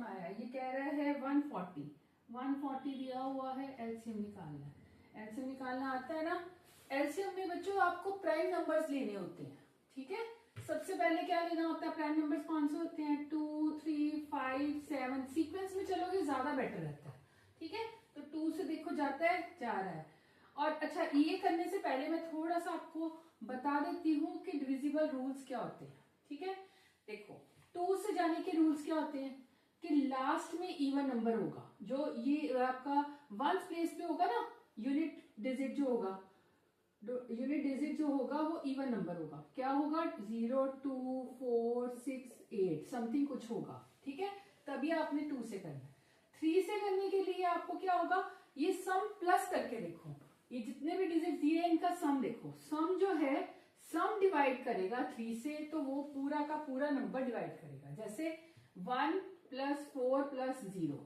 Question आया है, ये कह रहा है 140 140 दिया हुआ है, एलसीएम निकालना है। एलसीएम निकालना आता है ना। एलसीएम में बच्चों आपको प्राइम नंबर्स लेने होते हैं, ठीक है। सबसे पहले क्या लेना होता है, प्राइम नंबर्स कौन से होते हैं, 2 3 5 7, सीक्वेंस में चलोगे ज्यादा बेटर रहता है, ठीक है। तो 2 से देखो जाता है, जा रहा है। और अच्छा, ये करने से पहले मैं थोड़ा सा आपको बता देती हूँ कि डिविजिबल रूल्स क्या होते हैं, ठीक है। देखो 2 से जाने के रूल्स क्या होते हैं कि लास्ट में इवन नंबर होगा, जो ये आपका वंस प्लेस पे होगा ना, यूनिट डिजिट जो होगा, यूनिट डिजिट जो होगा वो इवन नंबर होगा। क्या होगा, 0 2 4 6 8 समथिंग कुछ होगा, ठीक है। तभी आपने 2 से करना है। 3 से करने के लिए आपको क्या होगा, ये सम प्लस करके देखो, ये जितने भी डिजिट दिए हैं इनका सम देखो। सम जो है, सम डिवाइड करेगा 3 से तो वो पूरा का पूरा नंबर डिवाइड करेगा। जैसे 1 + 4 + 0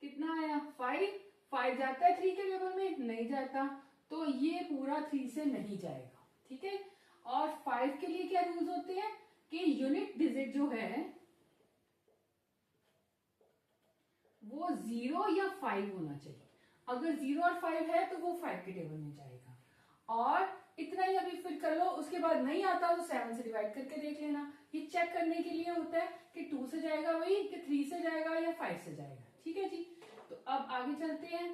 कितना आया, 5। 5 जाता है 3 के टेबल में, नहीं जाता, तो ये पूरा 3 से नहीं जाएगा, ठीक है। और 5 के लिए क्या रूल्स होते हैं कि यूनिट डिजिट जो है वो 0 या 5 होना चाहिए। अगर 0 और 5 है तो वो 5 के टेबल में जाएगा। और इतना ही अभी फिर कर लो, उसके बाद नहीं आता तो 7 से डिवाइड करके देख लेना। ये चेक करने के लिए होता है कि 2 से जाएगा वही, कि 3 से जाएगा या 5 से जाएगा, ठीक है जी। तो अब आगे चलते हैं।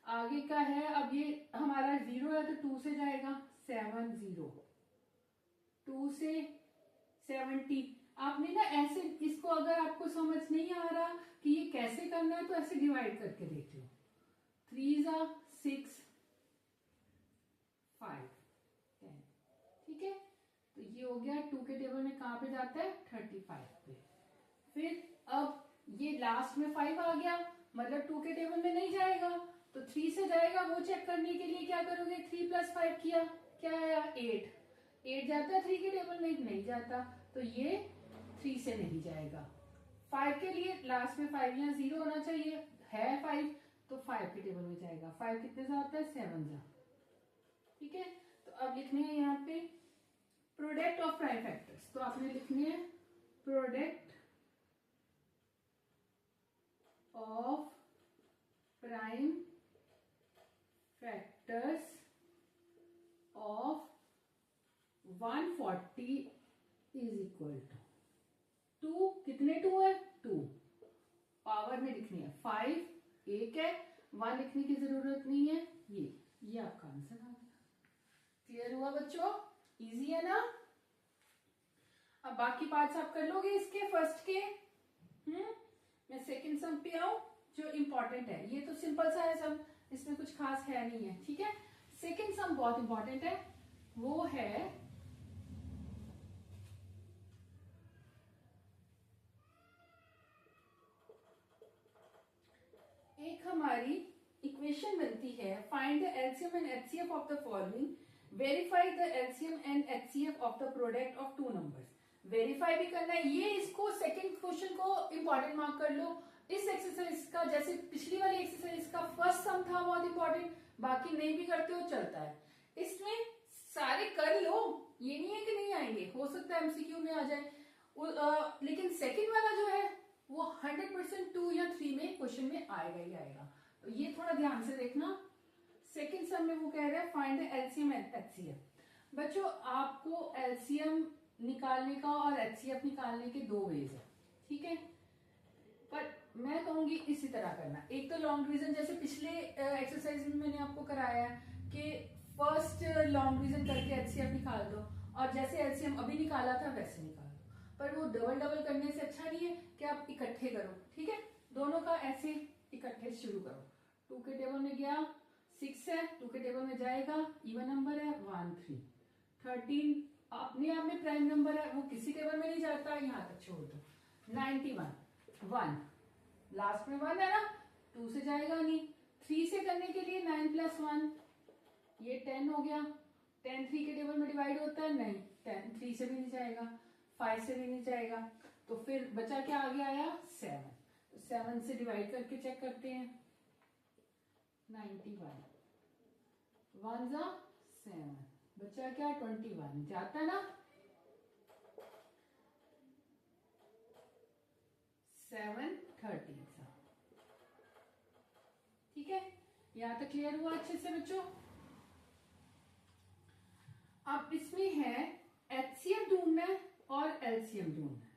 आगे का है, अब ये हमारा 0 है तो 2 से जाएगा 7 0, 2 से 70। आपने ना ऐसे, इसको अगर आपको समझ नहीं आ रहा कि ये कैसे करना है तो ऐसे डिवाइड करके देख लो। 3 6 5 10, ठीक है। तो ये हो गया 2 के टेबल में कहां पे जाता है, 35 पे। फिर अब ये लास्ट में 5 आ गया, मतलब 2 के टेबल में नहीं जाएगा तो 3 से जाएगा। वो चेक करने के लिए क्या करोगे, 3 + 5 किया, क्या आया, 8। 8 जाता है 3 के टेबल में, नहीं जाता, तो ये 3 से नहीं जाएगा। 5 के लिए लास्ट में 5 या 0 होना चाहिए, है 5, तो 5 के टेबल में जाएगा। 5 कितने से आता है, 7 जा, ठीक है। तो अब लिखने हैं यहाँ पे प्रोडक्ट ऑफ प्राइम फैक्टर्स, तो आपने लिखने हैं product of prime factors of 140 = 2। कितने 2 है, 2 पावर में लिखनी है, 5 एक है, 1 लिखने की जरूरत नहीं है। ये आपका आंसर आ गया। क्लियर हुआ बच्चों, इजी है ना। अब बाकी पार्ट्स आप कर लोगे इसके फर्स्ट के। मैं सेकंड सम पे आऊं, जो इंपॉर्टेंट है। ये तो सिंपल सा है सब, इसमें कुछ खास है नहीं है, ठीक है। सेकंड सम बहुत इंपॉर्टेंट है, वो है एक हमारी इक्वेशन बनती है, find the LCM and HCF of the following, verify the LCM and HCF of the product of 2 numbers. Verify भी करना है, ये इसको सेकंड क्वेश्चन को इंपॉर्टेंट मार्क कर लो। इस एक्सरसाइज का, जैसे पिछली वाली एक्सरसाइज का फर्स्ट सम था बहुत इंपॉर्टेंट, बाकी नहीं भी करते हो चलता है। इसमें सारे कर लो, ये नहीं है कि नहीं आएंगे, हो सकता है एमसीक्यू में आ जाए, लेकिन सेकंड वाला जो है वो 100% 2 या 3 में क्वेश्चन में आएगा ही आएगा। तो ये थोड़ा ध्यान से देखना। सेकंड सम में वो कह रहा है find the LCM and HCF. बच्चों आपको एलसीएम निकालने का और एचसीएफ निकालने के 2 वेज है, ठीक है। पर मैं कहूंगी इसी तरह करना। एक तो लॉन्ग डिवीजन, जैसे पिछले एक्सरसाइज में मैंने आपको कराया है कि फर्स्ट लॉन्ग डिवीजन करके एचसीएफ निकाल दो, और जैसे एलसीएम अभी निकाला था वैसे निकाल दो। पर वो डबल डबल करने से अच्छा नहीं है कि आप इकट्ठे करो, ठीक है। दोनों का ऐसे इकट्ठे शुरू करो। 2 के टेबल में गया, 6 है, 2 के टेबल में जाएगा, इवन नंबर है, 1 3। 13 अपने आप में प्राइम नंबर है, वो किसी टेबल में नहीं जाता, यहां तक छोड़ दो। 91 1, लास्ट में 1 है ना, 2 से जाएगा नहीं। 3 से करने के लिए 9 + 1, ये 10 हो गया। 10 3 के टेबल में डिवाइड होता है, नहीं, 10 3 से भी नहीं जाएगा, 5 से भी नहीं जाएगा, तो फिर बचा क्या आगे आया, 7। तो 7 से डिवाइड करके चेक करते हैं, 91 1 जा 7, बचा क्या, 21 जाता ना, 7 13 सा। ठीक है, यहां तक क्लियर हुआ अच्छे से बच्चों? अब इसमें है एचसीएफ ढूंढना है और एलसीएम ढूंढना है।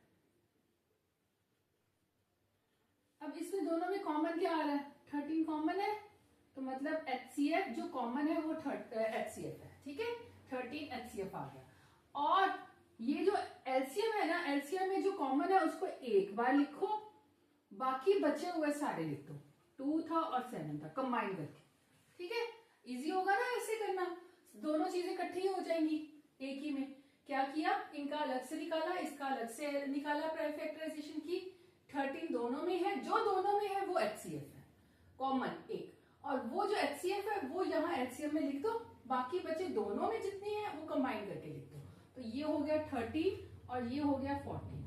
अब इसमें दोनों में कॉमन क्या आ रहा है? 13 कॉमन है, तो मतलब एचसीएफ जो कॉमन है वो एचसीएफ है। ठीक है, 13 एचसीएफ आ गया। और ये जो एलसीएम है ना, एलसीएम में जो कॉमन है उसको एक बार लिखो, बाकी बचे हुए सारे लिख दो। 2 था और 7 था कंबाइन करके। ठीक है, इजी होगा ना ऐसे करना, दोनों चीजें इकट्ठी हो जाएंगी एक ही में। क्या किया, इनका अलग से निकाला, इसका अलग से निकाला फैक्टराइजेशन की। 13 दोनों में है, जो दोनों में है वो एचसीएफ है कॉमन एक, और वो जो एचसीएफ है वो यहाँ एचसीएफ में लिख दो, बाकी बचे दोनों में जितनी है वो कंबाइन करके लिख दो। तो ये हो गया 13 और ये हो गया 14।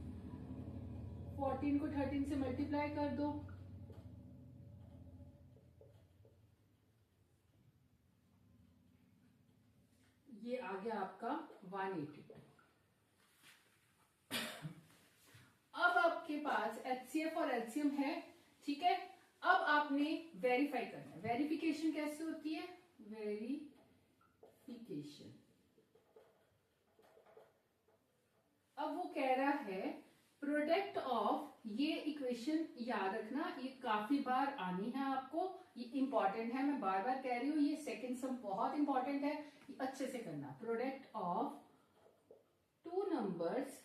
14 को 13 से मल्टीप्लाई कर दो, ये आ गया आपका 182। अब आपके पास एचसीएफ और एलसीएम है। ठीक है, अब आपने वेरीफाई करना है। वेरिफिकेशन कैसे होती है? वेरिफिकेशन, अब वो कह रहा है प्रोडक्ट ऑफ, ये इक्वेशन याद रखना, ये काफी बार आनी है आपको, ये इंपॉर्टेंट है, मैं बार बार कह रही हूं, ये सेकंड सम बहुत इंपॉर्टेंट है, ये अच्छे से करना। Product of 2 numbers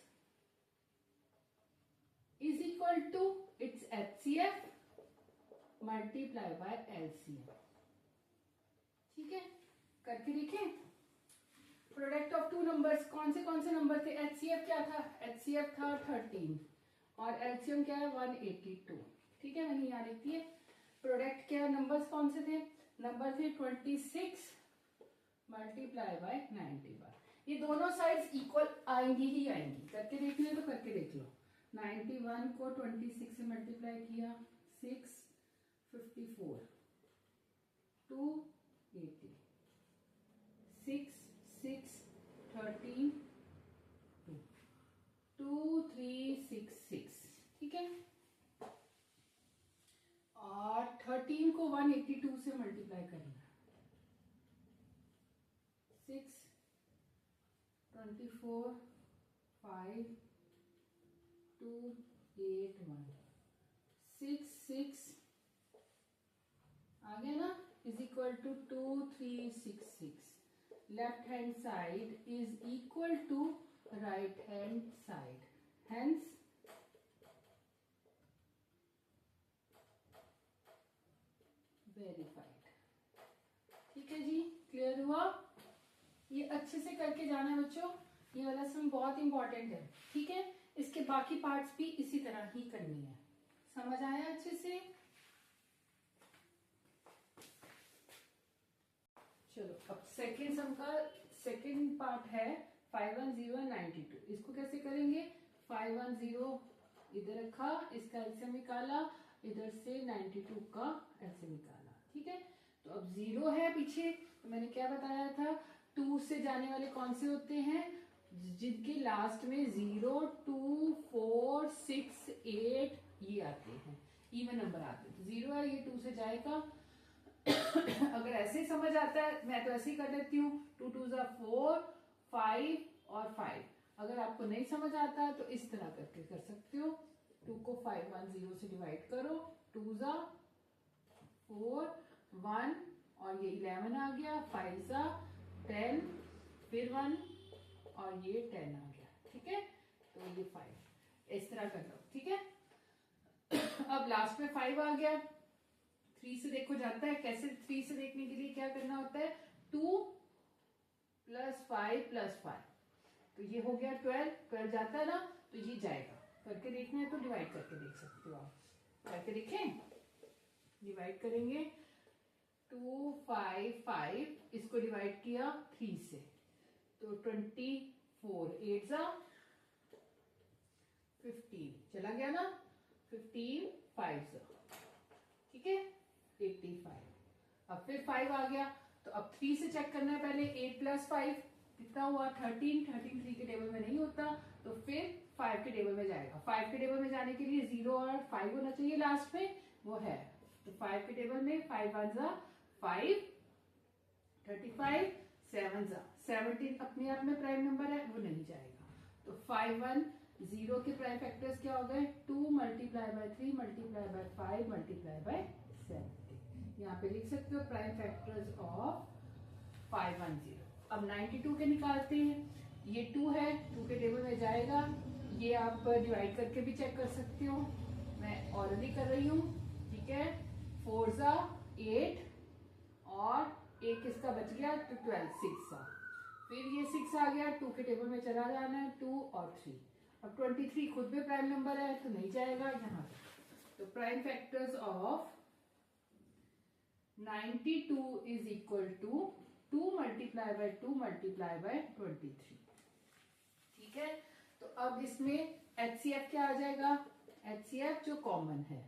is equal to its HCF multiply by LCM. ठीक है, करके देखें। प्रोडक्ट ऑफ 2 नंबर्स, कौन से नंबर थे? एचसीएफ क्या था? एचसीएफ था 13 और एलसीएम क्या है? 182। ठीक है, मैंने यहाँ लिख दिए। प्रोडक्ट क्या, नंबर्स कौन से थे? नंबर थे 26 मल्टीप्लाई बाय 91। ये दोनों साइड्स इक्वल आएंगी ही आएंगी। करके देखना है तो करके देख लो। 91 को 26 से मल्टीप्लाई किया, 654, 280, 6 6 13 2366। ठीक है, और 13 को 182 से मल्टीप्लाई करना, 6 24 5 2 8 1 6 6 आ गया ना, is equal to 2366। Left hand side is equal to right hand side, hence verified. ठीक है जी, क्लियर हुआ? ये अच्छे से करके जाना है बच्चों, ये वाला सम बहुत इंपॉर्टेंट है। ठीक है, इसके बाकी पार्ट्स भी इसी तरह ही करनी है। समझ आया अच्छे से? चलो, अब सेकेंड सम का सेकेंड पार्ट है 51092। इसको कैसे करेंगे? 510 इधर रखा, इसका एलसीएम निकाला, इधर से 92 का एलसीएम निकाला। ठीक है, तो अब 0 है पीछे, तो मैंने क्या बताया था, 2 से जाने वाले कौन से होते हैं? जिनके लास्ट में 0 2 4 6 8 ये आते हैं, इवन नंबर आते हैं। तो 0 है, ये 2 से जाएगा। अगर ऐसे समझ आता है, मैं तो ऐसे ही कर देती हूँ, 2 2 4 5 और 5। अगर आपको नहीं समझ आता है तो इस तरह करके कर सकते हो। 2 को 510 से डिवाइड करो, 2 4 1 और ये 11 आ गया, 5 10 फिर 1 और ये 10 आ गया। ठीक है, तो ये 5 इस तरह कर लो। ठीक है, अब लास्ट में 5 आ गया, 3 से देखो जाता है कैसे? 3 से देखने के लिए क्या करना होता है? 2 + 5 + 5, तो ये हो गया 12। 12 जाता है ना, तो ये जाएगा। करके देखना है तो डिवाइड करके देख सकते हो आप। करके देखें, डिवाइड करेंगे 2 5 5, इसको डिवाइड किया 3 से, तो 24 8 15 चला गया ना, 15 5। ठीक है, 85। अब फिर 5 आ गया, तो अब 3 से चेक करना है पहले। 8 + 5 कितना हुआ? 13। 13 3 के टेबल में नहीं होता। होता, तो फिर 5 के टेबल में जाएगा। 5 के टेबल में जाने के लिए 0 और 5 होना चाहिए लास्ट में, वो है। तो 5 के टेबल में 5 1 जा 5, 35, 7 जा 17 अपने आप में प्राइम नंबर है, वो नहीं जाएगा। तो 5 1 0 के प्राइम फैक्टर्स क्या हो गए, 2 multiply bye 3 multiply by 5 multiply by 70। यहाँ पे लिख सकते हो प्राइम फैक्टर्स ऑफ 510। अब 92 के निकालते हैं। ये 2 है, 2 के टेबल में जाएगा। ये आप डिवाइड करके भी चेक कर सकते हो, मैं ऑलरेडी कर रही हूँ, ठीक है। 4 जा 8 और एक इसका बच गया तो 12, 6 सा, फिर ये 6 आ गया, 2 के टेबल में चला जाना है, 2 और 3। अब 23 खुद में प्राइम नंबर है तो नहीं जाएगा यहाँ पे। तो prime factors of 92 is equal to 2 multiply by 2 multiply by 23, ठीक है। तो अब इसमें HCF क्या आ जाएगा, HCF जो कॉमन है,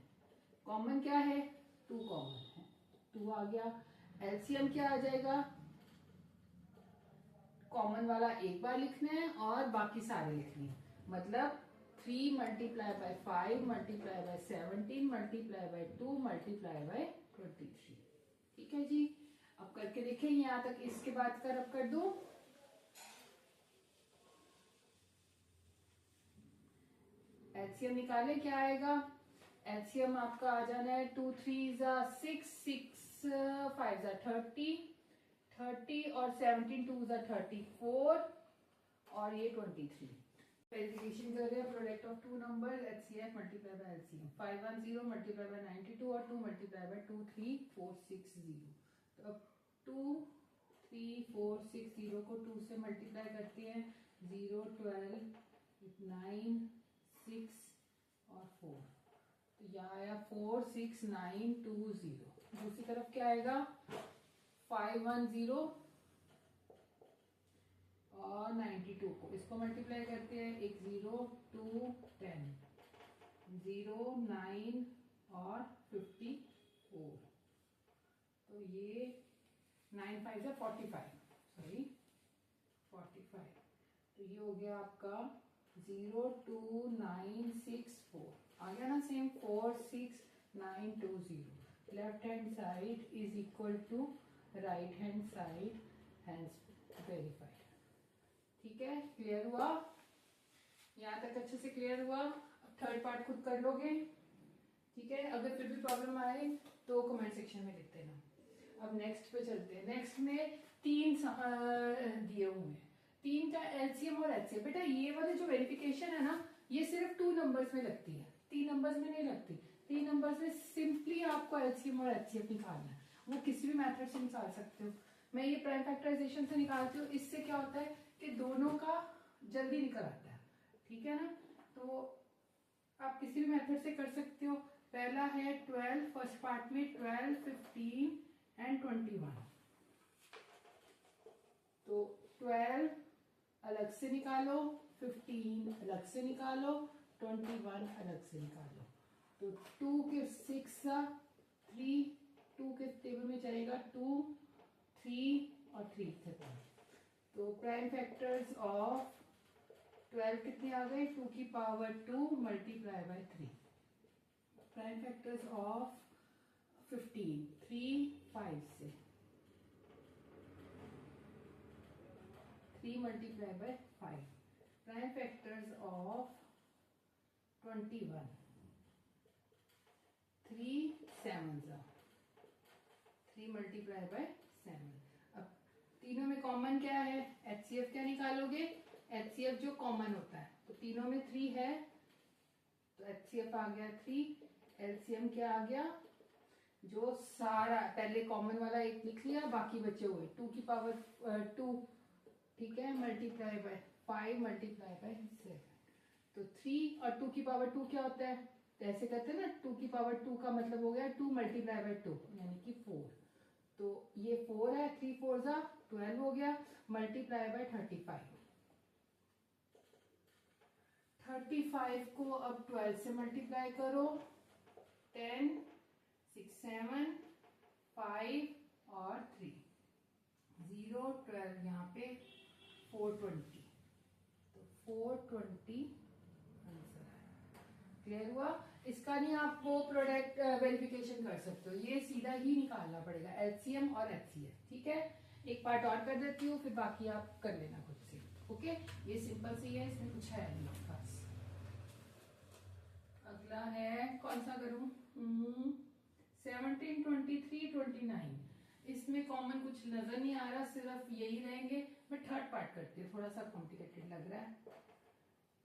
कॉमन क्या है, 2 कॉमन है, 2 आ गया। LCM क्या आ जाएगा, कॉमन वाला एक बार लिखना है और बाकी सारे लिखने हैं, मतलब 3 multiply by 5 multiply by 17 multiply by 2 multiply by 23, ठीक है जी। अब करके देखें, यहां तक इसके बाद कर अब कर दो। एलसीएम निकाले, क्या आएगा, एलसीएम आपका आ जाना है 2 3 जा 6, 6 5 जा 30, 30 और 17 2 जा 34 और ये 23। वेरिफिकेशन कर रहे हैं product of two number HCF multiply by LCM। 510 multiply by 92 और 2 मल्टीप्लाई बाय 2 3 4 6 0। तो अब 2 3 4 6 0 को 2 से मल्टीप्लाई करते हैं, 0 12 9 6 और 4, तो यहाँ आया 4 6 9 2 0। दूसरी तरफ क्या आएगा, 510 और 92 को इसको मल्टीप्लाई करते हैं, एक 0 2 10 0 9 और 54, तो ये 9 5 है 45, सॉरी 45, तो ये हो गया आपका 0 2 9 6 4, आ गया ना same, 4 6 9 2 0। Left hand side is equal to right hand side, hence verified, ठीक है। क्लियर हुआ, यहाँ तक अच्छे से क्लियर हुआ। अब थर्ड पार्ट खुद कर लोगे, ठीक है। अगर फिर भी प्रॉब्लम आए तो कमेंट सेक्शन में लिख देना। अब नेक्स्ट पे चलते हैं। नेक्स्ट में 3 दिए हुए हैं, 3 का एलसीएम और एचसीएफ। बेटा ये वाली जो वेरिफिकेशन है ना, ये सिर्फ 2 नंबर्स में लगती है, 3 नंबर्स में नहीं लगती। 3 नंबर्स में सिंपली आपको एलसीएम और एचसीएफ निकालना है, वो किसी भी मेथड से निकाल सकते हो। मैं ये प्राइम फैक्टराइजेशन से निकालती हूँ, इससे क्या होता है कि दोनों का जल्दी निकल आता है, ठीक है ना। तो आप किसी भी मेथड से कर सकते हो। पहला है 12, फर्स्ट पार्ट में 12 15 एंड 21, तो 12 अलग से निकालो, 15 अलग से निकालो, 21 अलग से निकालो। तो 2 के 6 3, 2 के टेबल में जाएगा 2 3 और 3 थे। तो प्राइम फैक्टर्स ऑफ 12 कितने आ गए, 2 की power 2 multiply bye 3। Prime factors of 15 3 5 से 3 multiply by 5। Prime factors of 21 3 7 3 multiply by 7। अब तीनों में कॉमन क्या है, HCF क्या निकालोगे, HCF जो कॉमन होता है, तो तीनों में 3 है तो HCF आ गया 3। LCM क्या आ गया, जो सारा पहले कॉमन वाला एक लिख लिया, बाकी बचे हुए 2 की पावर 2, ठीक है, मल्टीप्लाई बाय 5 मल्टीप्लाई बाय 7। तो 3 और 2 की पावर 2 क्या होता है, तो ऐसे करते हैं ना, 2 की पावर 2 का मतलब हो गया 2 मल्टीप्लाई बाय 2 यानी कि 4। तो ये 4 है, 3 4 जा 12 हो गया, मल्टीप्लाई बाय 35। 35 को अब 12 से मल्टीप्लाई करो, 10 6 7 5 और 3 0 12, यहाँ पे 420, तो 420 आंसर है। क्लियर हुआ? इसका नहीं आप वो प्रोडक्ट वेरिफिकेशन कर सकते हो, ये सीधा ही निकालना पड़ेगा एलसीएम और एचसीएफ। ठीक है, एक पार्ट और कर देती हूँ, फिर बाकी आप कर लेना खुद से। ओके, ये सिंपल सी है, इसमें कुछ है नहीं खास। अगला है, कौन सा करूं? 17, 23, 29। इसमें कॉमन कुछ नजर नहीं आ रहा, सिर्फ यही रहेंगे। मैं थर्ड पार्ट करती हूँ, थोड़ा सा कॉम्प्लिकेटेड लग रहा है।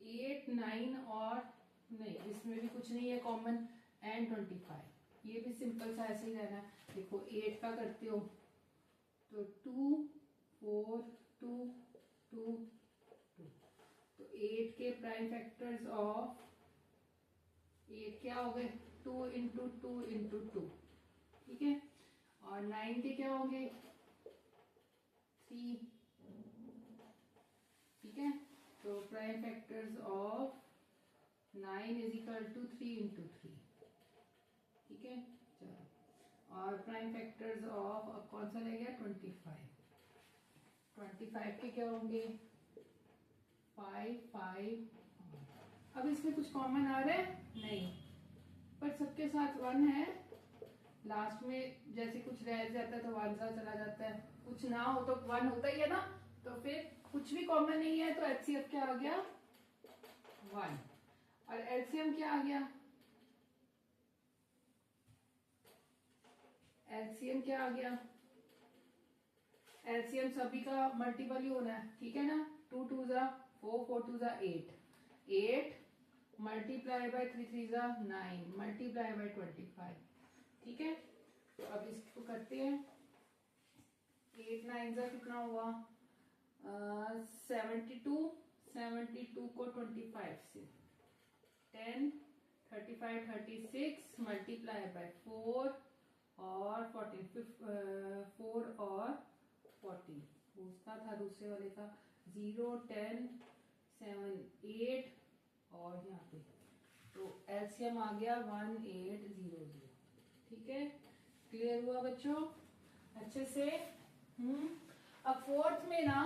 8, 9 और नहीं, इसमें भी कुछ नहीं है कॉमन, एंड 25, ये भी सिंपल सा ऐसे ही रहना है। देखो 8 का करते हो तो 2, 4, 2, 2, 2, तो 8 के प्राइम फैक्टर्स ऑफ 8 क्या हो गए? 2 इंटू 2 इंटू 2। ठीक है, और 9 के क्या होंगे? 3। ठीक है, तो prime factors of 9 is equal to 3 into 3। ठीक है, चलो, और प्राइम फैक्टर्स ऑफ अब कौन सा रह गया? 25। 25 के क्या होंगे? 5, 5। अब इसमें कुछ कॉमन आ रहा है? नहीं, पर सबके साथ 1 है। लास्ट में जैसे कुछ रह जाता है तो 1 सा चला जाता है, कुछ ना हो तो 1 होता ही है ना। तो फिर कुछ भी कॉमन नहीं है, तो एचसीएफ क्या आ गया? 1। और एलसीएम क्या आ गया? एलसीएम क्या आ गया? एलसीएम सभी का मल्टीपल ही होना है। ठीक है ना, 2 2 जा 4, 4 2 जा 8, 8 मल्टीप्लाई बाय 3 3 जा 9 मल्टीप्लाई बाय 25। ठीक है, तो अब इसको करते हैं। 8 9 जा कितना हुआ? 72। 72 को 25 से 10, 35, 36 मल्टीप्लाई बाय 4 और 14, 4 और 14। उसका था दूसरे वाले का 0, 10, 7, 8 और यहाँ पे तो एलसीएम आ गया 1800। ठीक है, क्लियर हुआ बच्चों अच्छे से? अब फोर्थ में ना,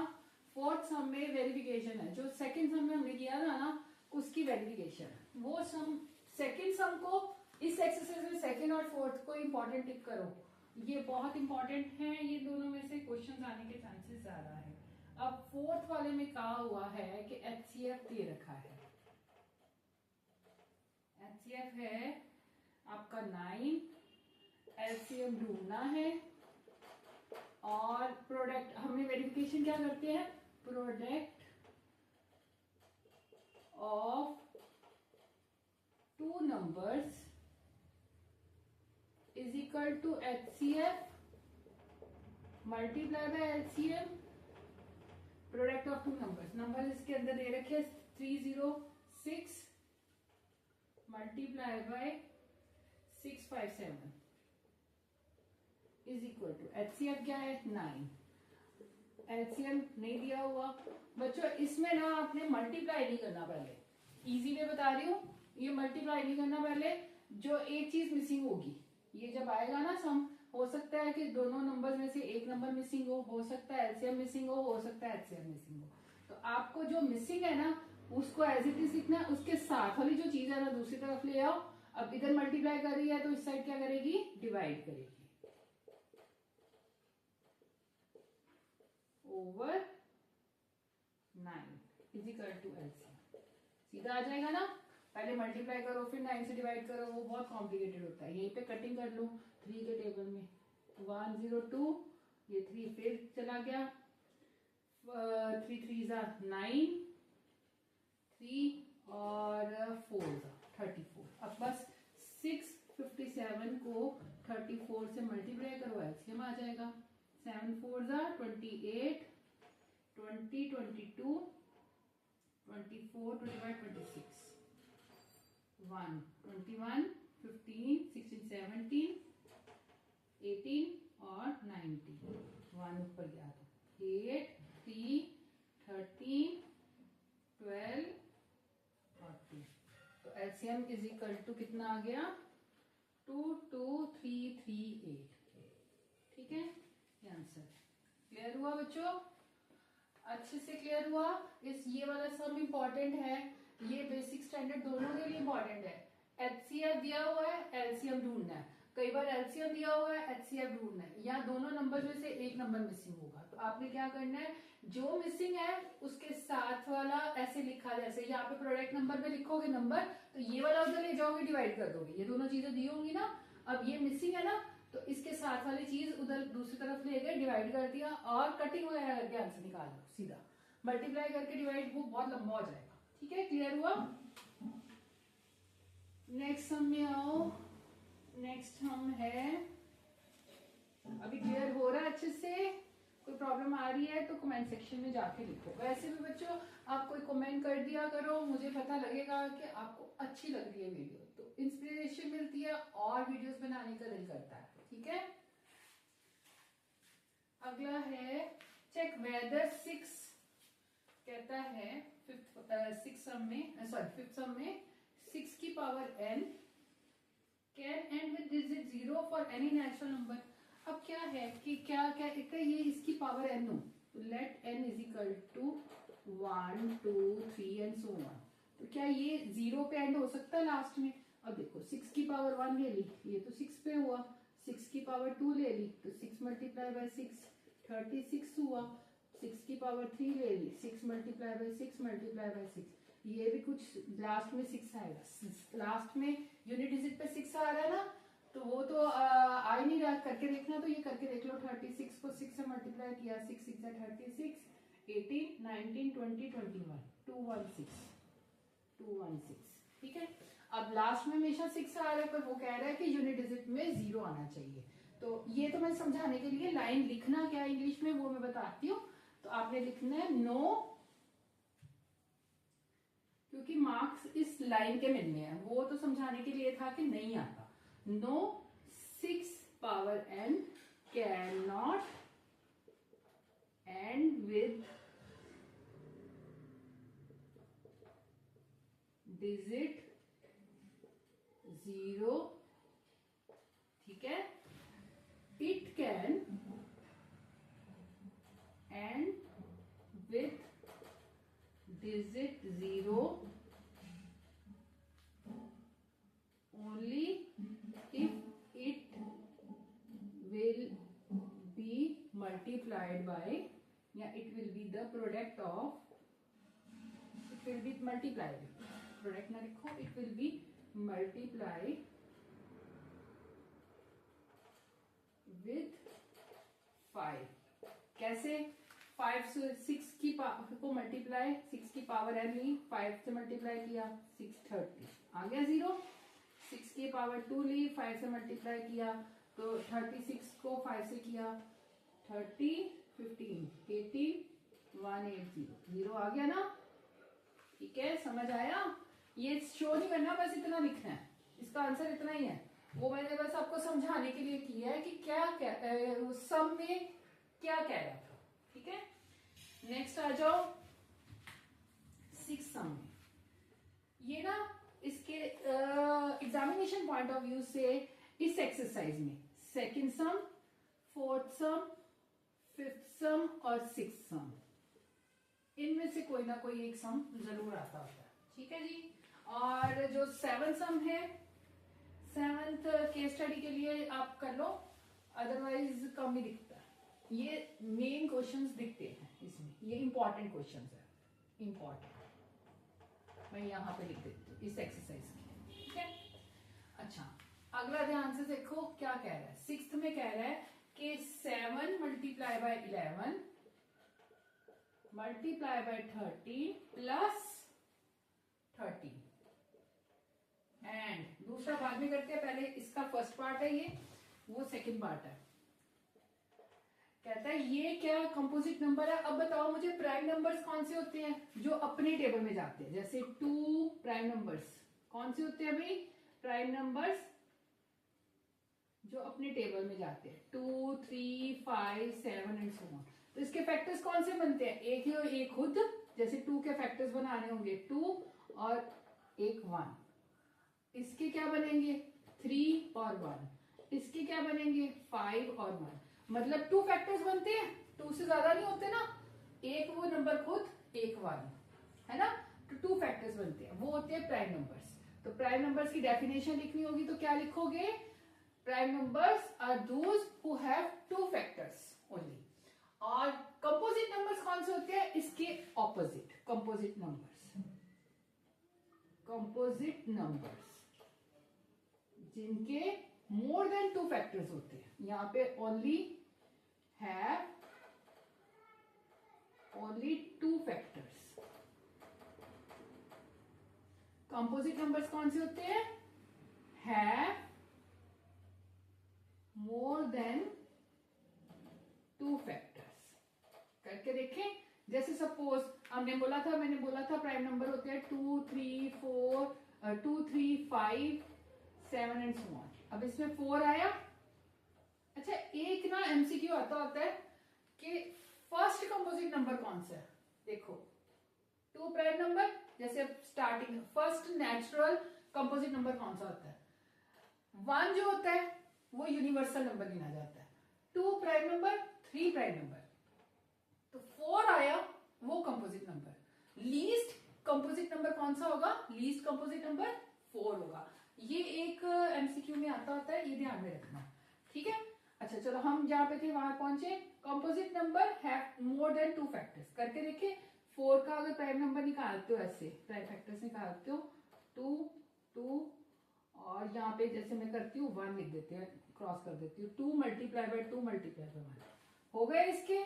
फोर्थ सम में वेरिफिकेशन है। जो सेकंड सम में हमने किया था ना, उसकी वेरिफिकेशन, वो सम सेकंड सम को इस एक्सरसाइज में सेकंड और फोर्थ को इंपॉर्टेंट टिक करो, ये बहुत इंपॉर्टेंट है। ये दोनों में से क्वेश्चन आने के चांसेस ज्यादा है। अब फोर्थ वाले में कहा हुआ है कि एचसीएफ दे रखा है। एचसीएफ है आपका 9, एलसीएम ढूंढना है, और प्रोडक्ट हमने वेरिफिकेशन क्या करते हैं? Product of 2 numbers is equal to HCF multiply by LCM, product of 2 numbers। Number इसके अंदर दे रखे 306 multiply by 657 is equal to HCF क्या है? 9। एलसीएम नहीं दिया हुआ बच्चों, इसमें ना आपने मल्टीप्लाई नहीं करना पहले, इजी वे बता रही हूँ, ये मल्टीप्लाई नहीं करना पहले। जो एक चीज मिसिंग होगी, ये जब आएगा ना सम, हो सकता है कि दोनों नंबर में से एक नंबर मिसिंग हो सकता है एलसीएम मिसिंग हो सकता है एचसीएफ मिसिंग हो। तो आपको जो मिसिंग है ना, उसको एज इट इज लिखना, उसके साथ वाली जो चीज है ना दूसरी तरफ ले आओ। अब इधर मल्टीप्लाई कर रही है तो इस साइड क्या करेगी? डिवाइड करेगी over 9 is equal to LCM. सीधा आ जाएगा ना, पहले मल्टीप्लाई करो फिर 9 से डिवाइड करो, वो बहुत कॉम्प्लिकेटेड होता है। यहीं पे कटिंग कर लो 3 के टेबल में, 102, ये 3 फिर चला गया, 3 3 जा 9, 3 और 4 जा 34। अब बस 657 को 34 से मल्टीप्लाई करो, एलसीएम आ जाएगा। 7 4 जा 28, 20, 22, 24, 25, 26, 1, 21, 15, 16, 17, 18 और 19। 1 ऊपर गया तो 8, 3, 13, 12 और 2। तो एलसीएम इज इक्वल टू कितना आ गया? 22338। ठीक है, ये आंसर। क्लियर हुआ बच्चों? अच्छे से क्लियर हुआ? ये वाला सम इम्पोर्टेंट है, ये बेसिक स्टैंडर्ड दोनों के लिए इम्पोर्टेंट है। एचसीएफ दिया हुआ है, एलसीएम ढूंढना है। कई बार एलसीएम दिया हुआ है, एचसीएफ ढूंढना है, या दोनों नंबर में से एक नंबर मिसिंग होगा। तो आपने क्या करना है, जो मिसिंग है उसके साथ वाला ऐसे लिखा, जैसे यहाँ पे प्रोडक्ट नंबर में लिखोगे नंबर, तो ये वाला उधर ले जाओगे, डिवाइड कर दोगे, ये दोनों चीजें दी होंगी ना। अब ये मिसिंग है ना, तो इसके साथ वाली चीज उधर दूसरी तरफ ले गए, डिवाइड कर दिया, और कटिंग वगैरह करके आंसर निकाल लो सीधा। मल्टीप्लाई करके डिवाइड वो बहुत लंबा हो जाएगा। ठीक है, क्लियर हुआ? नेक्स्ट सम में आओ। नेक्स्ट हम है, अभी क्लियर हो रहा है अच्छे से? कोई प्रॉब्लम आ रही है तो कमेंट सेक्शन में जाके लिखो। वैसे भी बच्चों आप कोई कमेंट कर दिया करो, मुझे पता लगेगा कि आपको अच्छी लग रही है वीडियो, तो इंस्पिरेशन मिलती है और वीडियोस बनाने का दिल करता है। ठीक है, अगला है चेक वेदर 6 कहता है फिफ्थ सम में 6 की power n can end with digit 0 for any natural number. अब क्या है कि क्या क्या कहता है, ये इसकी पावर n हो, तो let n is equal to 1 2 3 and so on. तो क्या ये 0 पे एंड हो सकता है लास्ट में? अब देखो 6 की पावर 1 ले ली, ये तो 6 पे हुआ। 6 की पावर 2 ले ली, तो 6 मल्टीप्लाई बाय 6 36 हुआ। 6 की पावर 3 ले ली, 6 मल्टीप्लाई बाय 6 मल्टीप्लाई बाय 6, ये भी कुछ लास्ट में 6 आएगा। लास्ट में यूनिट डिजिट पे 6 आ रहा है ना, तो वो तो आ ही नहीं रहा, करके देखना तो ये करके देख लो। 36 को 6 से मल्टीप्लाई किया, 6 6 36, 18 19 20 21 216। ठीक है, अब लास्ट में हमेशा 6 आ रहा है, पर वो कह रहा है कि यूनिट डिजिट में 0 आना चाहिए। तो ये तो मैं समझाने के लिए लाइन लिखना क्या इंग्लिश में वो मैं बताती हूँ। तो आपने लिखना है नो, क्योंकि मार्क्स इस लाइन के मिलने हैं, वो तो समझाने के लिए था कि नहीं आता। No 6 power n can not end with digit 0। ठीक है, it can end with digit 0 only if it will be multiplied by, या it will be the product of, it will be multiplied, product ना लिखो, it will be multiplied with 5। कैसे? 5 से 6 की को multiply, 6 की पावर n ली, 5 से multiply किया, 6 30 आ गया 0। 6 की पावर 2 ली, 5 से मल्टीप्लाई किया, तो 36 को 5 से किया, 30 15 18 180 0 आ गया ना। ठीक है, समझ आया? ये शो नहीं करना, बस इतना लिखना है, इसका आंसर इतना ही है। वो मैंने बस आपको समझाने के लिए किया है कि क्या क्या सम में क्या कह रहा था। ठीक है, नेक्स्ट आ जाओ 6 सम में। ये ना इसके एग्जामिनेशन पॉइंट ऑफ व्यू से इस एक्सरसाइज में सेकंड सम, फोर्थ सम, फिफ्थ सम और सिक्स्थ सम, इनमें से कोई ना कोई एक सम जरूर आता होता है। ठीक है जी, और जो 7 सम है, 7th केस स्टडी के लिए आप कर लो, अदरवाइज कम ही दिखता है। ये मेन क्वेश्चंस दिखते हैं इसमें, ये इंपॉर्टेंट क्वेश्चंस है, इंपॉर्टेंट मैं यहाँ पे लिख देती हूँ इस एक्सरसाइज की। ठीक है, अच्छा अगला ध्यान से देखो क्या कह रहा है। 6th में कह रहा है कि 7 multiply by 11 multiply by 13 plus 30, and दूसरा बाद में करते हैं, पहले इसका फर्स्ट पार्ट है, ये वो सेकंड पार्ट है। कहता है ये क्या कंपोजिट नंबर है। अब बताओ मुझे प्राइम नंबर्स कौन से होते हैं जो अपने टेबल में जाते हैं, जैसे 2 प्राइम नंबर्स कौन से होते हैं भाई? प्राइम नंबर्स जो अपने टेबल में जाते हैं 2 3 5 7 एंड सो ऑन। तो इसके फैक्टर्स कौन से बनते हैं? एक ही और एक खुद, जैसे 2 के फैक्टर्स बनाने होंगे 2 और एक 1। इसके क्या बनेंगे? 3 और 1। इसके क्या बनेंगे? 5 और 1। मतलब 2 फैक्टर्स बनते हैं, 2 से ज्यादा नहीं होते ना। एक वो नंबर खुद एक वन, है ना। तो टू फैक्टर्स बनते हैं, वो होते हैं प्राइम नंबर्स। तो प्राइम नंबर्स की डेफिनेशन लिखनी होगी तो क्या लिखोगे, prime numbers are those who have two factors only. और कंपोजिट नंबर्स कौन से होते हैं, इसके opposite composite numbers. Composite numbers जिनके मोर देन टू फैक्टर्स होते हैं, यहां पे only have only two factors. Composite numbers कौन से होते हैं, have more than two factors. करके देखें, जैसे सपोज हमने बोला था, मैंने बोला था प्राइम नंबर होते हैं 2 3 4 2 3 5 7 एंड सो ऑन। अब इसमें 4 आया। अच्छा, एक ना एमसीक्यू आता होता है कि फर्स्ट कंपोजिट नंबर कौन सा है। देखो 2 प्राइम नंबर, जैसे starting first natural composite number कौन सा होता है, 1 जो होता है वो यूनिवर्सल नंबर गिना जाता है। 2 प्राइम नंबर, 3 प्राइम नंबर, तो 4 आया वो composite number. Least composite number कौन सा होगा, लीस्ट कंपोजिट नंबर 4 होगा। ये एक एमसीक्यू में आता होता है, ये ध्यान में रखना, ठीक है। अच्छा चलो, हम जहां पे थे वहां पहुंचे। Composite number have more than two factors. करके देखिए, 4 का अगर प्राइम नंबर निकालते हो, ऐसे प्राइम फैक्टर्स निकालते हो 2 2, और यहाँ पे जैसे मैं करती हूँ 1 लिख देते हैं, क्रॉस कर देती हूँ, 2 मल्टीप्लाई बाय 2 मल्टीप्लाई बाय 1 हो गए, इसके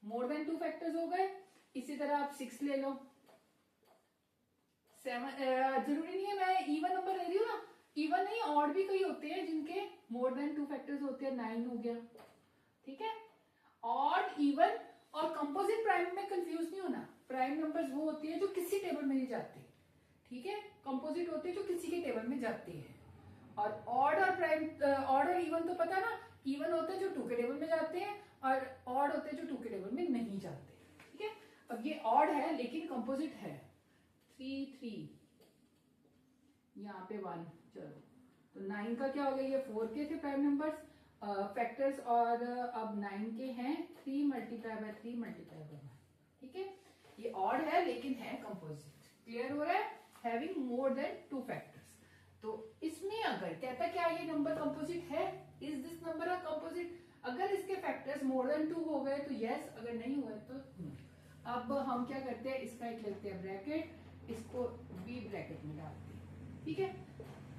मोर देन टू फैक्टर्स हो गए। इसी तरह आप 6 ले लो, 7, जरूरी नहीं है मैं इवन नंबर ले रही हूँ ना, इवन नहीं और भी कई होते हैं जिनके मोर देन टू फैक्टर्स होते हैं, 9 हो गया, ठीक है। ऑड, इवन और कंपोजिट प्राइम में कंफ्यूज नहीं होना। प्राइम नंबर्स वो होती है जो किसी टेबल में नहीं जाते, ठीक है। कंपोजिट होते हैं जो किसी के टेबल में जाते हैं। और ऑड और प्राइम, ऑड और इवन तो पता ना, इवन होते हैं जो 2 के टेबल में जाते हैं और ऑड होते हैं जो 2 के टेबल में नहीं जाते, ठीक है। अब ये ऑड है लेकिन कंपोजिट है, 3 3, यहाँ पे 1, चलो तो 9 का क्या हो गया, ये 4 के थे प्राइम नंबर्स फैक्टर्स, और अब 9 के हैं 3 मल्टीप्लाई बाय 3 मल्टीप्लाई बाय 1, ठीक है। ये ऑड है लेकिन है कंपोजिट। क्लियर हो रहा है, having more than two factors. तो इसमें अगर कहता क्या ये नंबर कंपोजिट है, is this number a composite, अगर इसके फैक्टर्स मोर देन 2 हो गए तो यस, अगर नहीं हुए तो नो। अब हम क्या करते हैं, इसका एक लेते हैं ब्रैकेट, इसको बी ब्रैकेट में डालते हैं, ठीक है।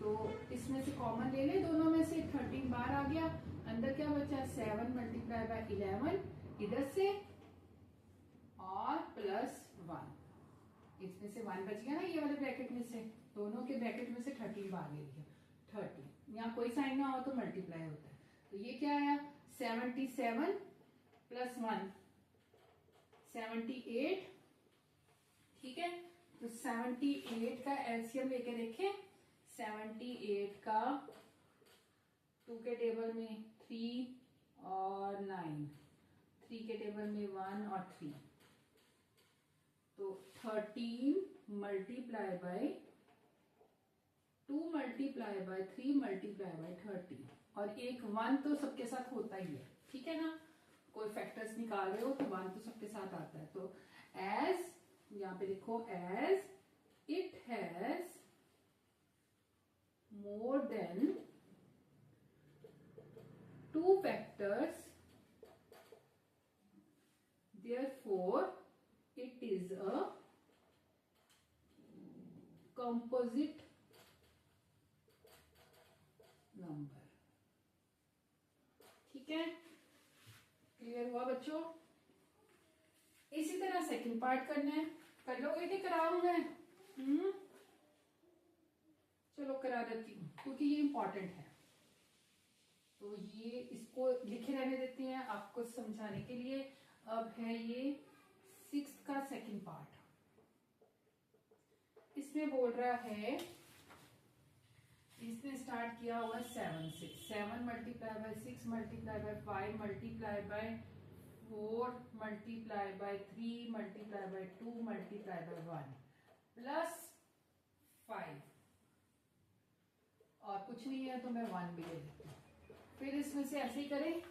तो इसमें से कॉमन ले ले, दोनों में से 13 बार आ गया, अंदर क्या बचा 7 मल्टीप्लाई बाय 11 इधर से, और प्लस 1, इसमें से 1 बच गया ना ये वाले ब्रैकेट में से, दोनों के ब्रैकेट में से 13 बाहर ले लिया, 30, यहाँ कोई साइन ना हो तो मल्टीप्लाई होता है। तो ये क्या आया 77 प्लस 1 78, ठीक है। तो 78 का एलसीएम लेके देखें, 78 का 2 के टेबल में 3 और 9, 3 के टेबल में 1 और 3, तो 13 multiply by 2 multiply bye 3 multiply by 30, और एक 1 तो सबके साथ होता ही है, ठीक है ना। कोई फैक्टर्स निकाल रहे हो तो 1 तो सबके साथ आता है। तो एज, यहाँ पे लिखो as it has more than 2 factors, therefore it is a composite number, ठीक है। क्लियर हुआ बच्चों। इसी तरह सेकंड पार्ट करना है, कर लोगे कि कराऊं मैं? चलो करा देती हूँ क्योंकि ये इंपॉर्टेंट है। तो ये इसको लिखे रहने देते हैं आपको समझाने के लिए। अब है ये 6 का सेकंड पार्ट। इसमें बोल रहा है, इसने स्टार्ट किया हुआ 7 से, 7 multiply by 6 multiply by 5 multiply by 4 multiply by 3 multiply by 2 multiply bye 1 plus 5, और कुछ नहीं है तो मैं 1 भी ले लेती हूँ। फिर इसमें से ऐसे ही करें,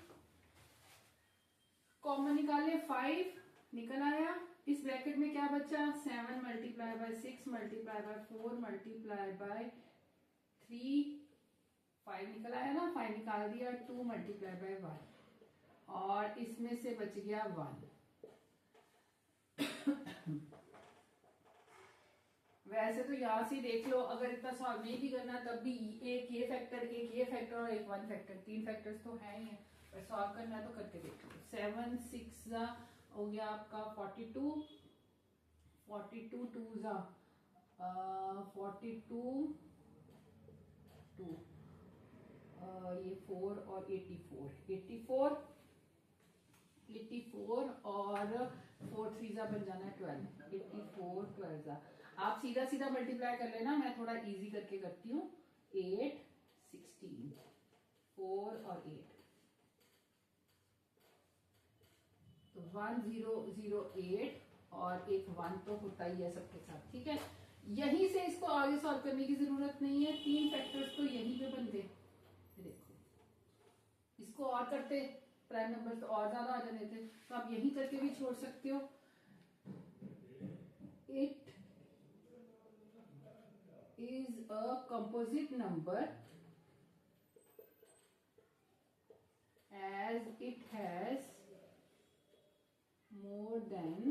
कॉमन निकालें, 5 निकल आया। इस ब्रैकेट में क्या बचा, 7 multiply by 6 multiply by 4 multiply by 3, 5 निकल आया ना, 5 निकाल दिया, 2 मल्टीप्लाई बाय 1 और इसमें से बच गया 1। वैसे तो यहां से देख लो, अगर इतना सॉल्व नहीं भी करना तब भी एक ये फैक्टर, एक ये फैक्टर और एक 1 फैक्टर, 3 फैक्टर्स तो है ही है, पर सॉल्व करना तो करके देख लो। 7 6 हो गया आपका 42, 42 2 42 2 ये 4 और 84 84 84 और 4 3 बन जाना है 12, 84 12 आप सीधा सीधा मल्टीप्लाई कर लेना, मैं थोड़ा इजी करके करती हूँ। 8 16 4 और 8 तो 1008 और एक 1 तो होता ही है सबके साथ, ठीक है। यहीं से इसको आगे सॉल्व करने की जरूरत नहीं है, 3 फैक्टर्स तो यहीं पे बनते। देखो इसको और करते प्राइम नंबर तो और ज्यादा आ जाने थे, तो आप यहीं करके भी छोड़ सकते हो। It is a composite number as it has more than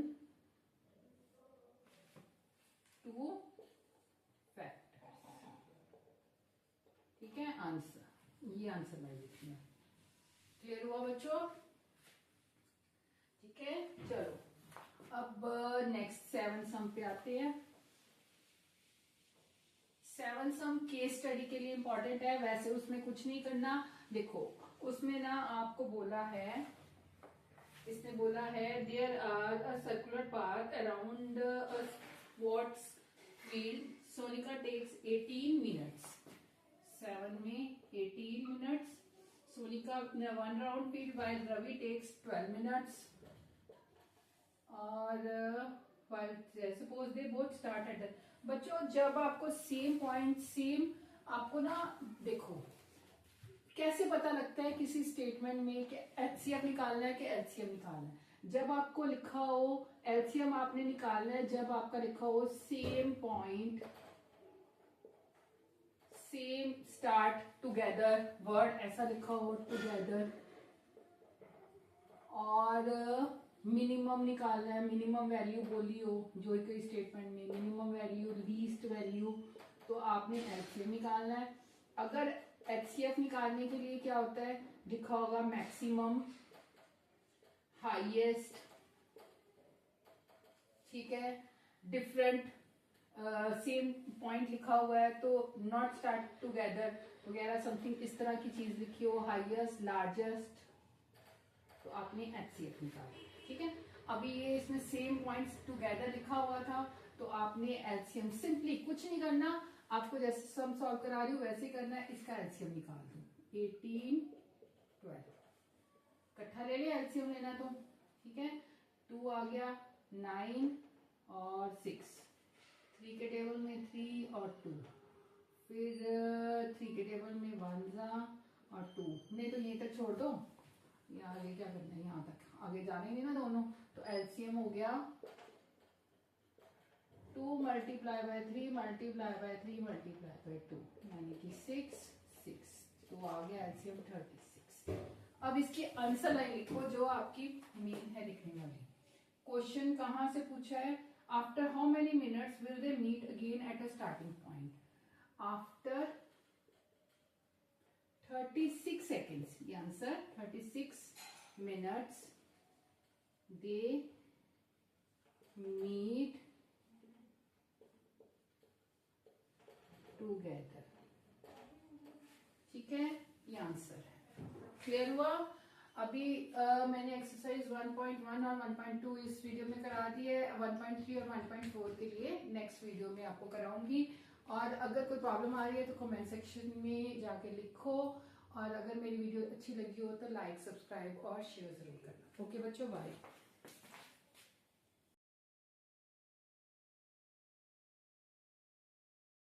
2 factors, ठीक है। आंसर, ये आंसर मैं लिखी है। क्लियर हुआ बच्चों, ठीक है। चलो अब नेक्स्ट 7 सम पे आते हैं। 7 सम केस स्टडी के लिए इंपॉर्टेंट है, वैसे उसमें कुछ नहीं करना। देखो उसमें ना आपको बोला है, इसने बोला है there are a circular path around a sports field, Sonika takes 18 minutes. 7 में 18 minutes, Sonika 1 round field while Ravi takes 12 minutes और suppose they both start at. बच्चों जब आपको सेम पॉइंट सेम, आपको ना देखो कैसे पता लगता है किसी स्टेटमेंट में कि एचसीएफ निकालना है कि एलसीएम निकालना है। जब आपको लिखा हो एलसीएम आपने निकालना है, जब आपका लिखा हो same point same start together, word ऐसा लिखा हो टुगेदर, और मिनिमम निकालना है, मिनिमम वैल्यू बोली हो जो कोई स्टेटमेंट में, मिनिमम वैल्यू लीस्ट वैल्यू, तो आपने एलसीएम निकालना है। अगर एचसीएफ निकालने के लिए क्या होता है, लिखा होगा मैक्सिमम, हाईएस्ट, ठीक है, डिफरेंट, सेम पॉइंट लिखा हुआ है तो नॉट स्टार्ट टुगेदर वगैरह समथिंग इस तरह की चीज लिखी हो, हाईएस्ट, लार्जेस्ट, तो आपने एचसीएफ निकाला, ठीक है। अभी ये इसमें सेम पॉइंट्स टुगेदर लिखा हुआ था तो आपने एलसीएम, सिंपली कुछ नहीं करना, आपको जैसे सम सॉल्व करा रही हूँ वैसे करना है, इसका एलसीएम निकाल दो। 18 12 इकट्ठा ले लिया, एलसीएम लेना तो, ठीक है। 2 आ गया, 9 और 6, 3 के टेबल में 3 और 2, फिर 3 के टेबल में 1 और 2, नहीं तो यहीं तक छोड़ दो, ये आगे क्या करना है, यहाँ तक आगे जाने नहीं ना दोनों, तो एलसीएम हो गया 2 multiply bye 3 multiply by 3 multiply by 2 यानी कि 6 6, तो आ गया एलसीएम 36। अब इसकी आंसर लाइन लिखो जो आपकी मेन है लिखने वाली। क्वेश्चन कहां से पूछा है, after how many minutes will they meet again at a starting point, after 36 seconds, ये answer 36 minutes they meet together, ठीक है, ये आंसर है। क्लियर हुआ। अभी मैंने एक्सरसाइज 1.1 और 1.2 इस वीडियो में करा दी है, 1.3 और 1.4 के लिए नेक्स्ट वीडियो में आपको कराऊंगी। और अगर कोई प्रॉब्लम आ रही है तो कमेंट सेक्शन में जाके लिखो, और अगर मेरी वीडियो अच्छी लगी हो तो लाइक, सब्सक्राइब और शेयर जरूर करना। ओके बच्चों, बाय।